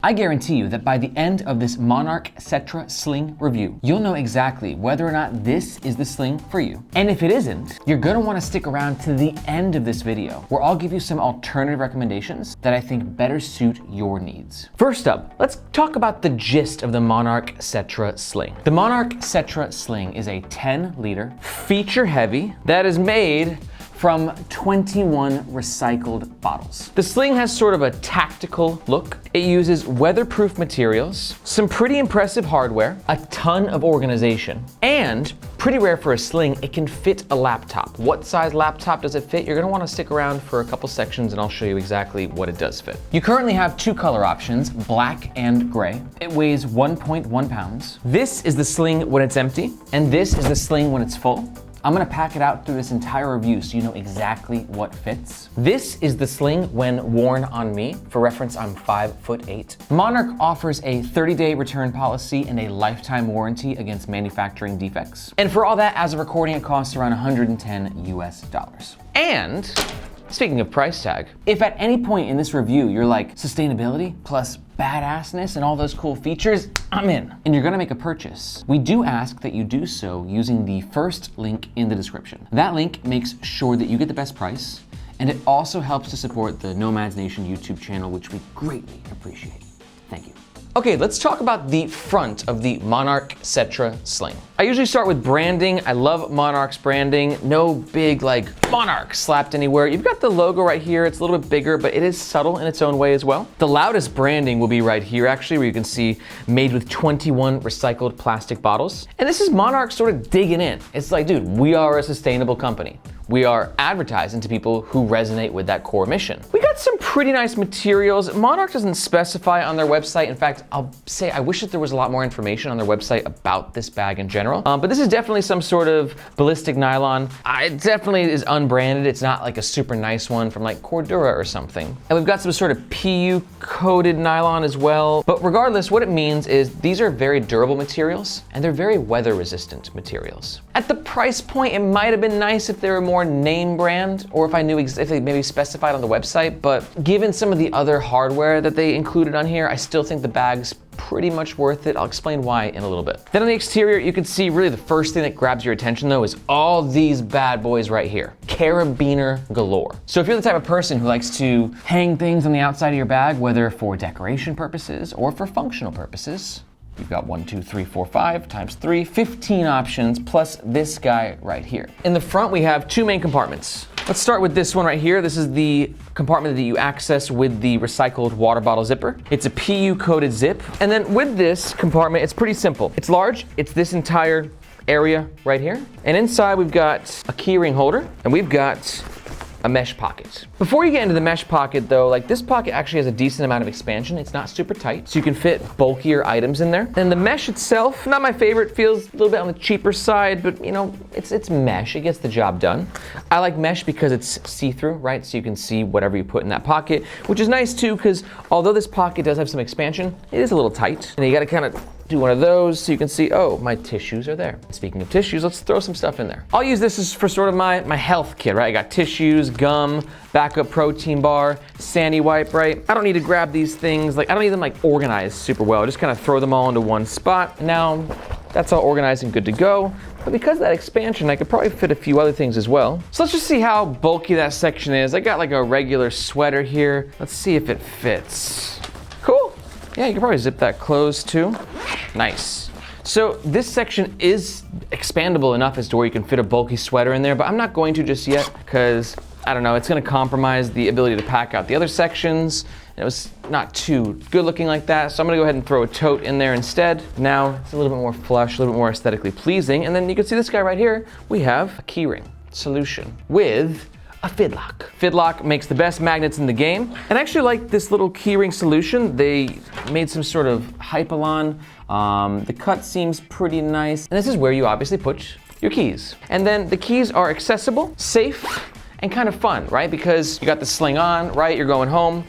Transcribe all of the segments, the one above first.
I guarantee you that by the end of this Monarch Settra Sling review, you'll know exactly whether or not this is the sling for you. And if it isn't, you're gonna wanna stick around to the end of this video, where I'll give you some alternative recommendations that I think better suit your needs. First up, let's talk about the gist of the Monarch Settra Sling. The Monarch Settra Sling is a 10-liter, feature-heavy, that is made from 21 recycled bottles. The sling has sort of a tactical look. It uses weatherproof materials, some pretty impressive hardware, a ton of organization, and pretty rare for a sling, it can fit a laptop. What size laptop does it fit? You're gonna wanna stick around for a couple sections and I'll show you exactly what it does fit. You currently have two color options, black and gray. It weighs 1.1 pounds. This is the sling when it's empty, and this is the sling when it's full. I'm gonna pack it out through this entire review so you know exactly what fits. This is the sling when worn on me. For reference, I'm 5'8". Monarch offers a 30-day return policy and a lifetime warranty against manufacturing defects. And for all that, as a recording, it costs around $110 US. And speaking of price tag, if at any point in this review you're like, sustainability plus badassness and all those cool features, I'm in. And you're gonna make a purchase, we do ask that you do so using the first link in the description. That link makes sure that you get the best price, and it also helps to support the Nomads Nation YouTube channel, which we greatly appreciate. Thank you. Okay, let's talk about the front of the Monarch Settra Sling. I usually start with branding. I love Monarch's branding. No big like Monarch slapped anywhere. You've got the logo right here. It's a little bit bigger, but it is subtle in its own way as well. The loudest branding will be right here actually, where you can see made with 21 recycled plastic bottles. And this is Monarch sort of digging in. It's like, dude, we are a sustainable company. We are advertising to people who resonate with that core mission. We got some pretty nice materials. Monarch doesn't specify on their website. In fact, I'll say I wish that there was a lot more information on their website about this bag in general. But this is definitely some sort of ballistic nylon. It definitely is unbranded. It's not like a super nice one from like Cordura or something. And we've got some sort of PU coated nylon as well. But regardless, what it means is these are very durable materials and they're very weather resistant materials. At the price point, it might have been nice if they were more name brand, or if I knew if they maybe specified on the website, but given some of the other hardware that they included on here, I still think the bag's pretty much worth it. I'll explain why in a little bit. Then on the exterior, you can see really the first thing that grabs your attention though is all these bad boys right here. Carabiner galore. So if you're the type of person who likes to hang things on the outside of your bag, whether for decoration purposes or for functional purposes, you've got 1, 2, 3, 4, 5 times 3, 15 options, plus this guy right here. In the front, we have two main compartments. Let's start with this one right here. This is the compartment that you access with the recycled water bottle zipper. It's a PU coated zip. And then with this compartment, it's pretty simple. It's large, it's this entire area right here. And inside we've got a keyring holder and we've got a mesh pocket. Before you get into the mesh pocket though, like this pocket actually has a decent amount of expansion. It's not super tight, so you can fit bulkier items in there. And the mesh itself, not my favorite, feels a little bit on the cheaper side, but you know, it's mesh, it gets the job done. I like mesh because it's see-through, right? So you can see whatever you put in that pocket, which is nice too, because although this pocket does have some expansion, it is a little tight. And you gotta kind of do one of those so you can see, oh, my tissues are there. Speaking of tissues, let's throw some stuff in there. I'll use this as for sort of my health kit, right? I got tissues, gum, backup protein bar, sandy wipe, right? I don't need to grab these things, like I don't need them like organized super well. I just kind of throw them all into one spot. Now, that's all organized and good to go. But because of that expansion, I could probably fit a few other things as well. So let's just see how bulky that section is. I got like a regular sweater here. Let's see if it fits. Cool. Yeah, you can probably zip that closed too. Nice. So this section is expandable enough as to where you can fit a bulky sweater in there, but I'm not going to just yet because, I don't know, it's gonna compromise the ability to pack out the other sections. It was not too good looking like that, so I'm gonna go ahead and throw a tote in there instead. Now it's a little bit more flush, a little bit more aesthetically pleasing, and then you can see this guy right here. We have a keyring solution with a fidlock. Fidlock makes the best magnets in the game. And I actually like this little keyring solution. They made some sort of hypalon. The cut seems pretty nice. And this is where you obviously put your keys. And then the keys are accessible, safe, and kind of fun, right? Because you got the sling on, right? You're going home,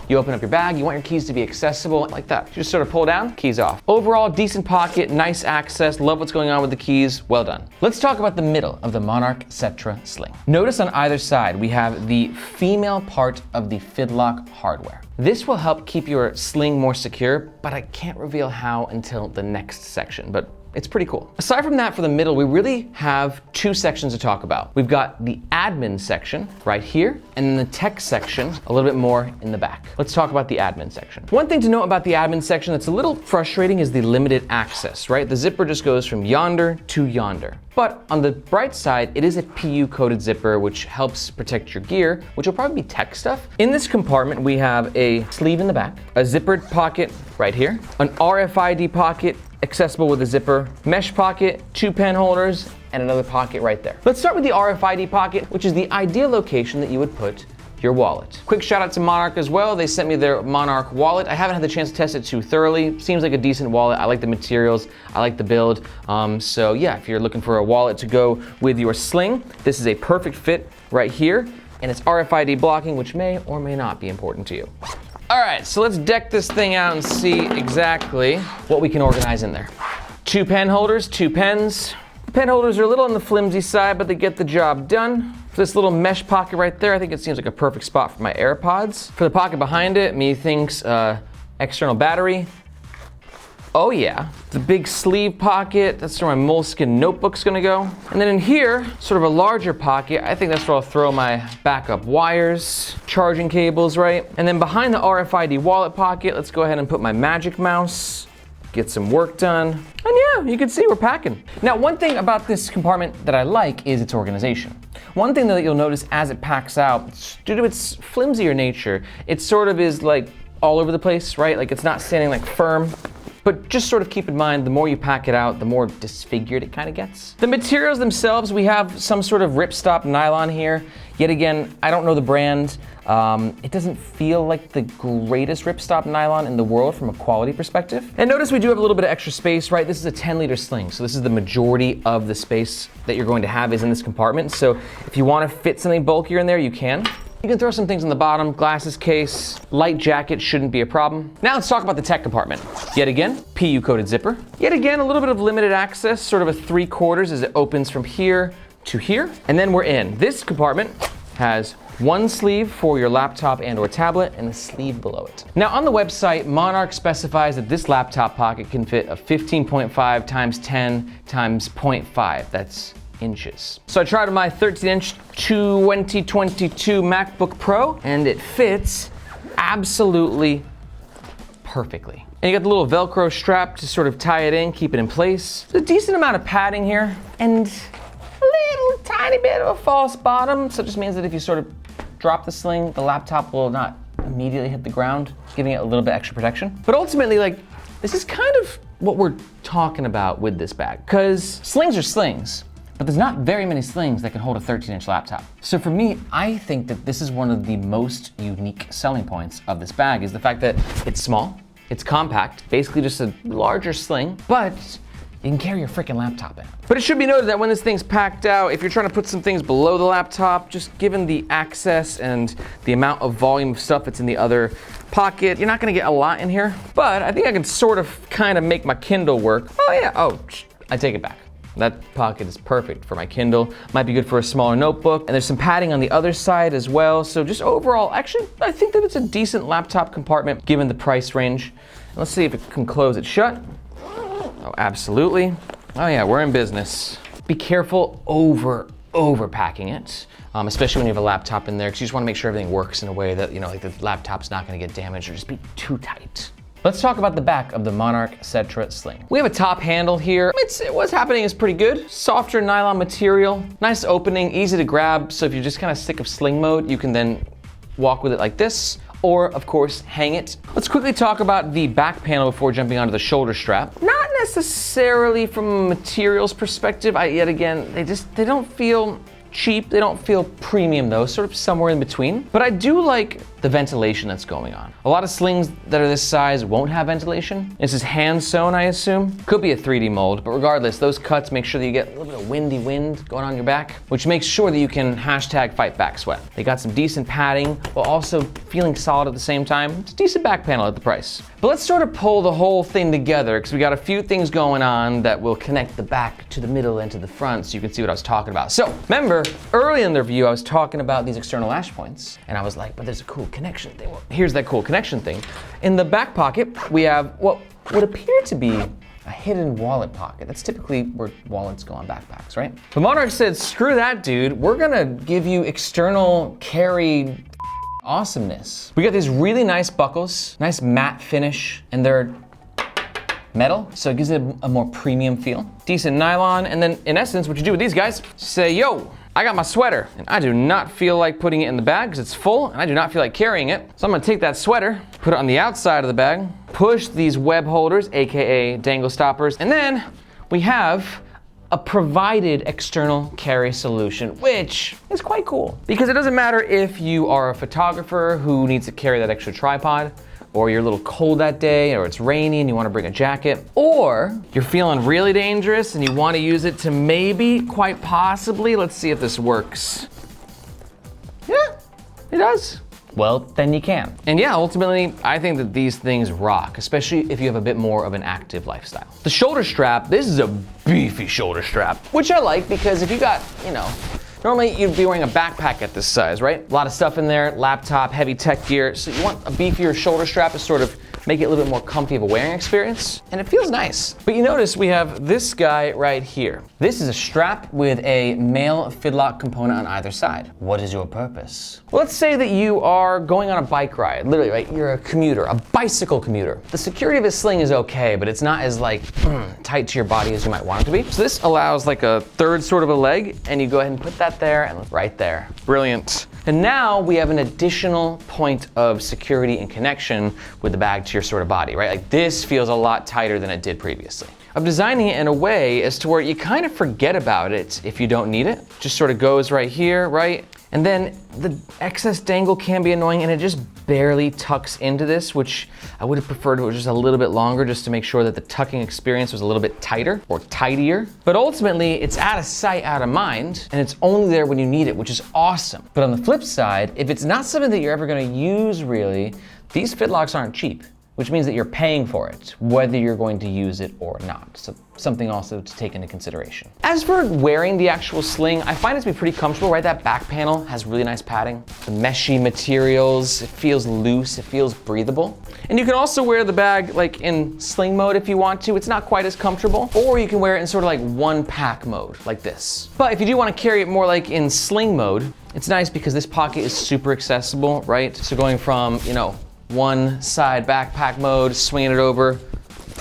you open up your bag, you want your keys to be accessible like that. You just sort of pull down, keys off. Overall, decent pocket, nice access, love what's going on with the keys, well done. Let's talk about the middle of the Monarch Settra Sling. Notice on either side, we have the female part of the fidlock hardware. This will help keep your sling more secure, but I can't reveal how until the next section, but it's pretty cool. Aside from that, for the middle, we really have two sections to talk about. We've got the admin section right here, and then the tech section a little bit more in the back. Let's talk about the admin section. One thing to note about the admin section that's a little frustrating is the limited access, right? The zipper just goes from yonder to yonder. But on the bright side, it is a PU coated zipper, which helps protect your gear, which will probably be tech stuff. In this compartment, we have a sleeve in the back, a zippered pocket right here, an RFID pocket accessible with a zipper, mesh pocket, 2 pen holders, and another pocket right there. Let's start with the RFID pocket, which is the ideal location that you would put your wallet. Quick shout out to Monarch as well. They sent me their Monarch wallet. I haven't had the chance to test it too thoroughly. Seems like a decent wallet. I like the materials. I like the build. So yeah, if you're looking for a wallet to go with your sling, this is a perfect fit right here. And it's RFID blocking, which may or may not be important to you. All right, so let's deck this thing out and see exactly what we can organize in there. 2 pen holders, 2 pens. Pen holders are a little on the flimsy side, but they get the job done. For this little mesh pocket right there, I think it seems like a perfect spot for my AirPods. For the pocket behind it, methinks external battery. Oh yeah, the big sleeve pocket, that's where my moleskin notebook's gonna go. And then in here, sort of a larger pocket, I think that's where I'll throw my backup wires, charging cables, right? And then behind the RFID wallet pocket, let's go ahead and put my Magic Mouse, get some work done. And yeah, you can see we're packing. Now, one thing about this compartment that I like is its organization. One thing that you'll notice as it packs out, due to its flimsier nature, it sort of is like all over the place, right? Like it's not standing like firm. But just sort of keep in mind, the more you pack it out, the more disfigured it kind of gets. The materials themselves, we have some sort of ripstop nylon here. Yet again, I don't know the brand. It doesn't feel like the greatest ripstop nylon in the world from a quality perspective. And notice we do have a little bit of extra space, right? This is a 10-liter sling, so this is the majority of the space that you're going to have is in this compartment. So if you want to fit something bulkier in there, you can. You can throw some things on the bottom, glasses case, light jacket shouldn't be a problem. Now let's talk about the tech compartment. Yet again, PU coated zipper. Yet again, a little bit of limited access, sort of a 3/4 as it opens from here to here. And then we're in. This compartment has one sleeve for your laptop and or tablet and a sleeve below it. Now on the website, Monarch specifies that this laptop pocket can fit a 15.5 times 10 times 0.5. That's inches. So I tried my 13-inch 2022 MacBook Pro and it fits absolutely perfectly. And you got the little Velcro strap to sort of tie it in, keep it in place. There's a decent amount of padding here and a little tiny bit of a false bottom. So it just means that if you sort of drop the sling, the laptop will not immediately hit the ground, giving it a little bit extra protection. But ultimately, like, this is kind of what we're talking about with this bag. Because slings are slings, but there's not very many slings that can hold a 13-inch laptop. So for me, I think that this is one of the most unique selling points of this bag is the fact that it's small, it's compact, basically just a larger sling, but you can carry your freaking laptop in. But it should be noted that when this thing's packed out, if you're trying to put some things below the laptop, just given the access and the amount of volume of stuff that's in the other pocket, you're not gonna get a lot in here. But I think I can sort of kind of make my Kindle work. Oh yeah, I take it back. That pocket is perfect for my Kindle. Might be good for a smaller notebook. And there's some padding on the other side as well. So just overall, actually, I think that it's a decent laptop compartment given the price range. Let's see if it can close it shut. Oh, absolutely. Oh yeah, we're in business. Be careful overpacking it, especially when you have a laptop in there, because you just want to make sure everything works in a way that, you know, like the laptop's not going to get damaged or just be too tight. Let's talk about the back of the Monarch Settra Sling. We have a top handle here. What's happening is pretty good. Softer nylon material, nice opening, easy to grab. So if you're just kind of sick of sling mode, you can then walk with it like this, or of course, hang it. Let's quickly talk about the back panel before jumping onto the shoulder strap. Not necessarily from a materials perspective. Yet again, they don't feel cheap, they don't feel premium though, sort of somewhere in between. But I do like the ventilation that's going on. A lot of slings that are this size won't have ventilation. This is hand sewn, I assume. Could be a 3D mold, but regardless, those cuts make sure that you get a little bit windy wind going on your back, which makes sure that you can hashtag fight back sweat. They got some decent padding while also feeling solid at the same time. It's a decent back panel at the price. But let's sort of pull the whole thing together because we got a few things going on that will connect the back to the middle and to the front so you can see what I was talking about. So remember, early in the review, I was talking about these external lash points and I was like, but there's a cool connection thing. Well, here's that cool connection thing. In the back pocket, we have what would appear to be a hidden wallet pocket. That's typically where wallets go on backpacks, right? But Monarch said, screw that, dude. We're gonna give you external carry awesomeness. We got these really nice buckles, nice matte finish, and they're metal, so it gives it a more premium feel. Decent nylon, and then in essence, what you do with these guys, say, yo, I got my sweater, and I do not feel like putting it in the bag because it's full, and I do not feel like carrying it. So I'm gonna take that sweater, put it on the outside of the bag, push these web holders, AKA dangle stoppers, and then we have a provided external carry solution, which is quite cool. Because it doesn't matter if you are a photographer who needs to carry that extra tripod, or you're a little cold that day, or it's rainy and you wanna bring a jacket, or you're feeling really dangerous and you wanna use it to maybe, quite possibly, let's see if this works. Yeah, it does. Well, then you can. And yeah, ultimately, I think that these things rock, especially if you have a bit more of an active lifestyle. The shoulder strap, this is a beefy shoulder strap, which I like because if you got, normally you'd be wearing a backpack at this size, right? A lot of stuff in there, laptop, heavy tech gear. So you want a beefier shoulder strap to sort of make it a little bit more comfy of a wearing experience. And it feels nice. But you notice we have this guy right here. This is a strap with a male fidlock component on either side. What is your purpose? Well, let's say that you are going on a bike ride, literally, right? You're a commuter, a bicycle commuter. The security of a sling is okay, but it's not as tight to your body as you might want it to be. So this allows like a third sort of a leg, and you go ahead and put that there and right there. Brilliant. And now we have an additional point of security and connection with the bag to your sort of body, right? Like this feels a lot tighter than it did previously. I'm designing it in a way as to where you kind of forget about it if you don't need it. Just sort of goes right here, right? And then the excess dangle can be annoying and it just barely tucks into this, which I would have preferred it was just a little bit longer just to make sure that the tucking experience was a little bit tighter or tidier. But ultimately, it's out of sight, out of mind, and it's only there when you need it, which is awesome. But on the flip side, if it's not something that you're ever gonna use really, these fitlocks aren't cheap, which means that you're paying for it, whether you're going to use it or not. So something also to take into consideration. As for wearing the actual sling, I find it to be pretty comfortable, right? That back panel has really nice padding. The meshy materials, it feels loose, it feels breathable. And you can also wear the bag like in sling mode if you want to. It's not quite as comfortable. Or you can wear it in sort of like one pack mode, like this. But if you do want to carry it more like in sling mode, it's nice because this pocket is super accessible, right? So going from, one side backpack mode, swinging it over,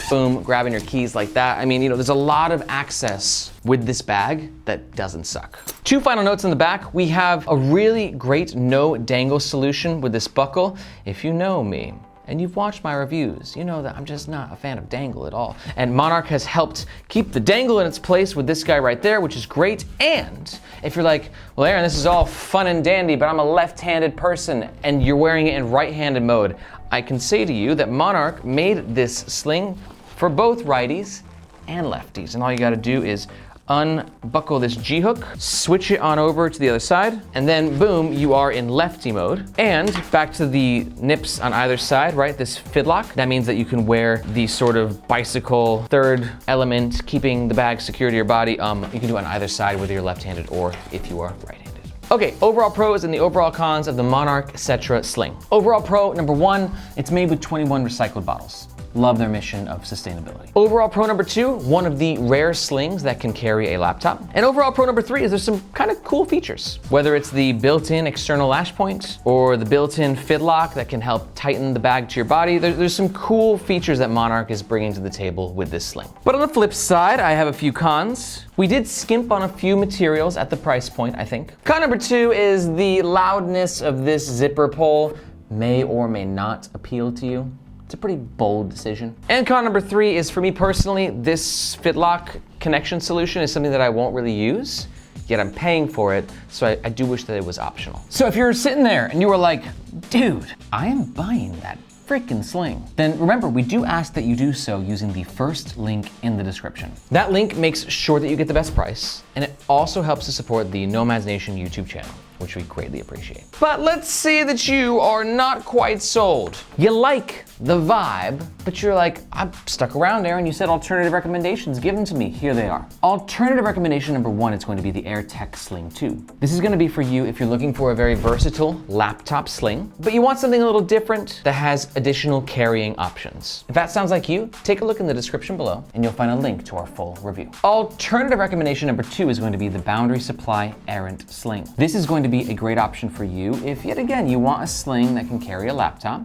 boom, grabbing your keys like that. I mean, there's a lot of access with this bag that doesn't suck. Two final notes in the back. We have a really great no dangle solution with this buckle. If you know me, and you've watched my reviews, you know that I'm just not a fan of dangle at all. And Monarch has helped keep the dangle in its place with this guy right there, which is great. And if you're like, well, Aaron, this is all fun and dandy, but I'm a left-handed person and you're wearing it in right-handed mode, I can say to you that Monarch made this sling for both righties and lefties. And all you gotta do is unbuckle this G-hook, switch it on over to the other side, and then boom, you are in lefty mode. And back to the nips on either side, right? This fidlock, that means that you can wear the sort of bicycle third element, keeping the bag secure to your body. You can do it on either side, whether you're left-handed or if you are right-handed. Okay, overall pros and the overall cons of the Monarch Settra Sling. Overall pro, number one, it's made with 21 recycled bottles. Love their mission of sustainability. Overall pro number two, one of the rare slings that can carry a laptop. And overall pro number three is there's some kind of cool features. Whether it's the built-in external lash point or the built-in fidlock that can help tighten the bag to your body, there's some cool features that Monarch is bringing to the table with this sling. But on the flip side, I have a few cons. We did skimp on a few materials at the price point, I think. Con number two is the loudness of this zipper pull may or may not appeal to you. It's a pretty bold decision. And con number three is, for me personally, this fidlock connection solution is something that I won't really use, yet I'm paying for it, so I do wish that it was optional. So if you're sitting there and you were like, dude, I am buying that freaking sling, then remember, we do ask that you do so using the first link in the description. That link makes sure that you get the best price, and it also helps to support the Nomads Nation YouTube channel, which we greatly appreciate. But let's say that you are not quite sold. You like the vibe, but you're like, I'm stuck around, Aaron. You said alternative recommendations, give them to me. Here they are. Alternative recommendation number 1 is going to be the AirTech Sling 2. This is going to be for you if you're looking for a very versatile laptop sling, but you want something a little different that has additional carrying options. If that sounds like you, take a look in the description below and you'll find a link to our full review. Alternative recommendation number 2 is going to be the Boundary Supply Errant Sling. This is going to be a great option for you if, yet again, you want a sling that can carry a laptop,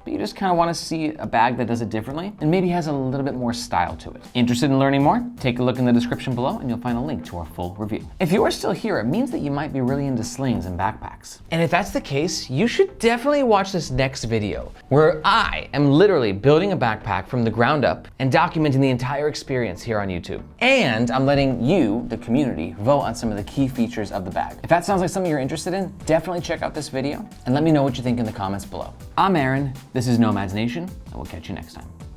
but you just kind of want to see a bag that does it differently and maybe has a little bit more style to it. Interested in learning more? Take a look in the description below and you'll find a link to our full review. If you are still here, it means that you might be really into slings and backpacks. And if that's the case, you should definitely watch this next video where I am literally building a backpack from the ground up and documenting the entire experience here on YouTube. And I'm letting you, the community, vote on some of the key features of the bag. If that sounds like something you're interested in, definitely check out this video and let me know what you think in the comments below. I'm Aaron. This is Nomads Nation, and we'll catch you next time.